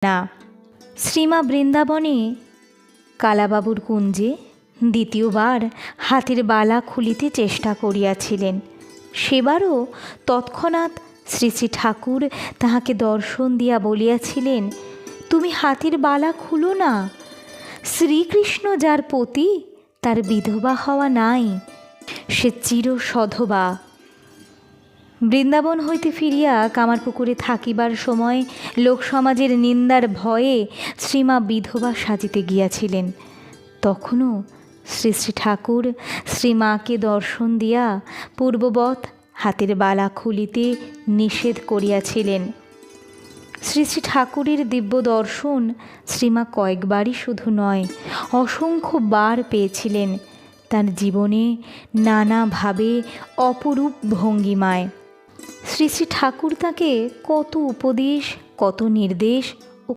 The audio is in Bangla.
না। শ্রীমা বৃন্দাবনে কালাবাবুর কুঞ্জে দ্বিতীয়বার হাতের বালা খুলিতে চেষ্টা করিয়াছিলেন। সেবারও তৎক্ষণাৎ শ্রী শ্রী ঠাকুর তাহাকে দর্শন দিয়া বলিয়াছিলেন, তুমি হাতের বালা খুলো না। শ্রীকৃষ্ণ যার পতি তার বিধবা হওয়া নাই, সে চিরসধবা। বৃন্দাবন হইতে ফিরিয়া কামারপুকুরে থাকিবার সময় লোকসমাজের নিন্দার ভয়ে শ্রীমা বিধবা সাজিতে গিয়াছিলেন। তখনও শ্রী শ্রী ঠাকুর শ্রীমাকে দর্শন দিয়া পূর্ববৎ হাতের বালা খুলিতে নিষেধ করিয়াছিলেন। শ্রী শ্রী ঠাকুরের দিব্য দর্শন শ্রীমা কয়েকবারই শুধু নয়, অসংখ্য বার পেয়েছিলেন তার জীবনে নানাভাবে অপরূপ ভঙ্গিমায়। শ্রী শ্রী ঠাকুর তাকে কত উপদেশ, কত নির্দেশ